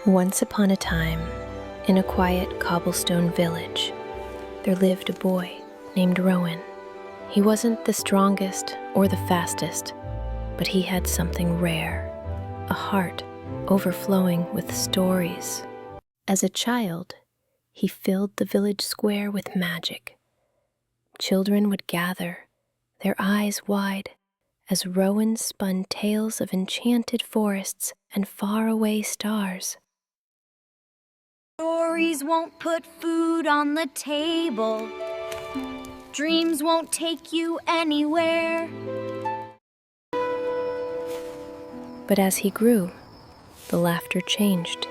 Once upon a time, in a quiet cobblestone village, there lived a boy named Rowan. He wasn't the strongest or the fastest, but he had something rare, a heart overflowing with stories. As a child, he filled the village square with magic. Children would gather, their eyes wide, as Rowan spun tales of enchanted forests and faraway stars. Stories won't put food on the table. Dreams won't take you anywhere. But as he grew, the laughter changed.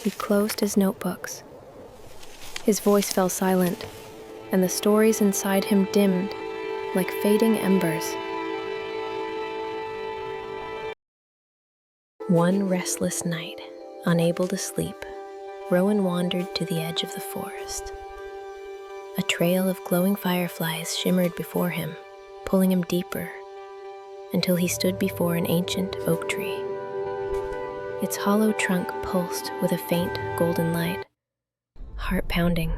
He closed his notebooks. His voice fell silent, and the stories inside him dimmed like fading embers. One restless night, unable to sleep, Rowan wandered to the edge of the forest. A trail of glowing fireflies shimmered before him, pulling him deeper, until he stood before an ancient oak tree. Its hollow trunk pulsed with a faint golden light. Heart pounding,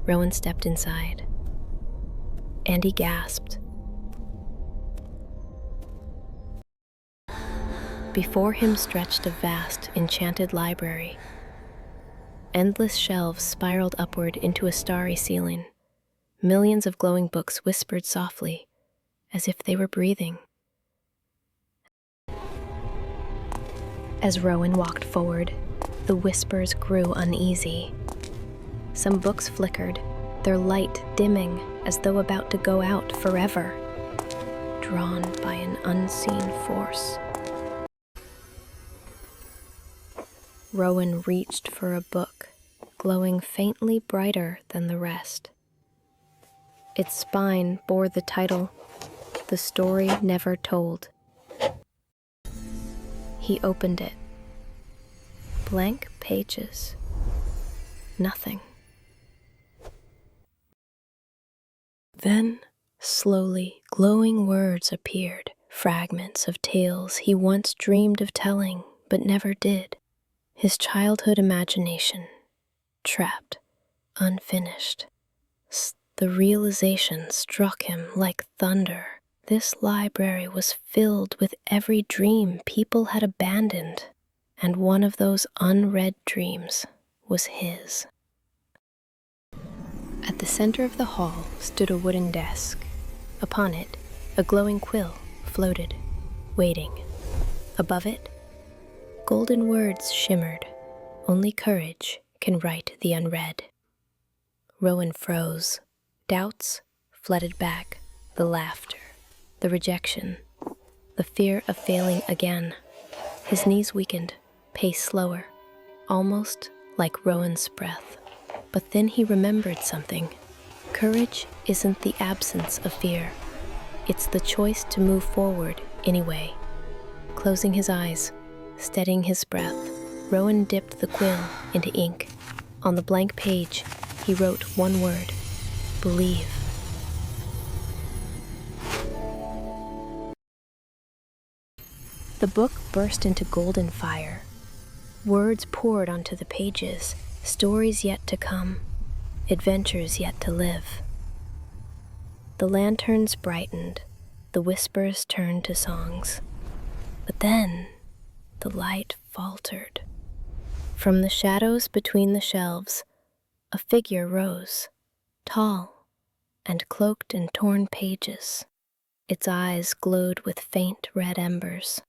Rowan stepped inside. And he gasped. Before him stretched a vast, enchanted library. Endless shelves spiraled upward into a starry ceiling. Millions of glowing books whispered softly, as if they were breathing. As Rowan walked forward, the whispers grew uneasy. Some books flickered, their light dimming as though about to go out forever, drawn by an unseen force. Rowan reached for a book, glowing faintly brighter than the rest. Its spine bore the title, "The Story Never Told." He opened it. Blank pages. Nothing. Then, slowly, glowing words appeared, fragments of tales he once dreamed of telling, but never did. His childhood imagination, trapped, unfinished. The realization struck him like thunder. This library was filled with every dream people had abandoned, and one of those unread dreams was his. At the center of the hall stood a wooden desk. Upon it, a glowing quill floated, waiting. Above it, golden words shimmered. Only courage can write the unread. Rowan froze. Doubts flooded back, the laughter, the rejection, the fear of failing again. His knees weakened, pace slower, almost like Rowan's breath. But then he remembered something. Courage isn't the absence of fear. It's the choice to move forward anyway. Closing his eyes, steadying his breath, Rowan dipped the quill into ink. On the blank page, he wrote one word: believe. The book burst into golden fire. Words poured onto the pages, stories yet to come, adventures yet to live. The lanterns brightened, the whispers turned to songs. But then, the light faltered. From the shadows between the shelves, a figure rose, tall and cloaked in torn pages. Its eyes glowed with faint red embers.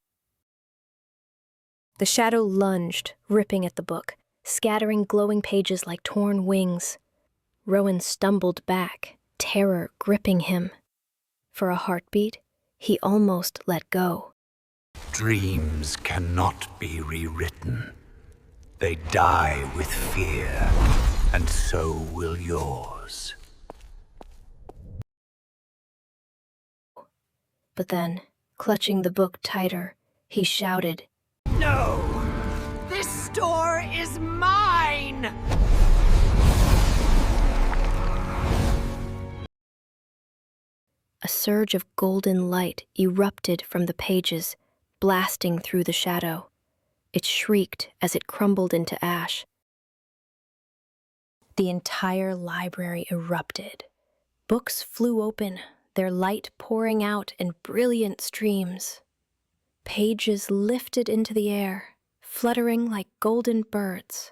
The shadow lunged, ripping at the book, scattering glowing pages like torn wings. Rowan stumbled back, terror gripping him. For a heartbeat, he almost let go. Dreams cannot be rewritten. They die with fear, and so will yours. But then, clutching the book tighter, he shouted, No! This store is mine! A surge of golden light erupted from the pages, blasting through the shadow. It shrieked as it crumbled into ash. The entire library erupted. Books flew open, their light pouring out in brilliant streams. Pages lifted into the air, fluttering like golden birds.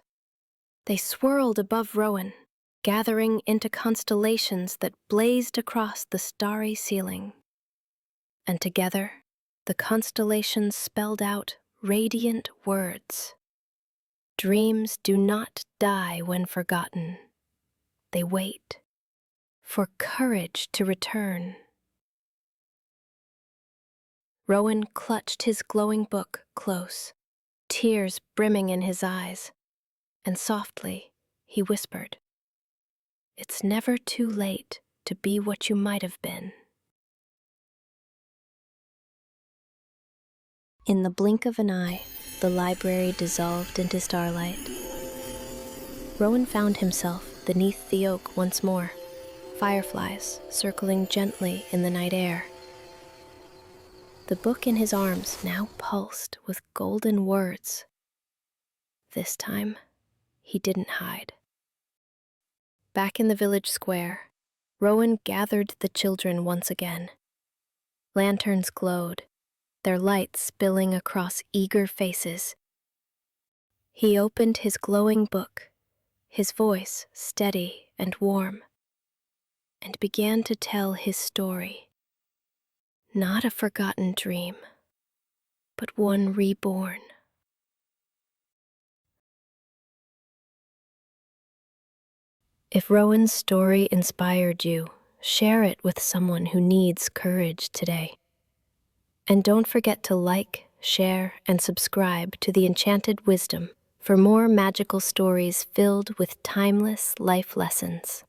They swirled above Rowan, gathering into constellations that blazed across the starry ceiling. And together, the constellations spelled out radiant words. Dreams do not die when forgotten. They wait for courage to return. Rowan clutched his glowing book close, tears brimming in his eyes, and softly he whispered, "It's never too late to be what you might have been." In the blink of an eye, the library dissolved into starlight. Rowan found himself beneath the oak once more, fireflies circling gently in the night air. The book in his arms now pulsed with golden words. This time, he didn't hide. Back in the village square, Rowan gathered the children once again. Lanterns glowed, their light spilling across eager faces. He opened his glowing book, his voice steady and warm, and began to tell his story. Not a forgotten dream, but one reborn. If Rowan's story inspired you, share it with someone who needs courage today. And don't forget to like, share, and subscribe to the Enchanted Wisdom for more magical stories filled with timeless life lessons.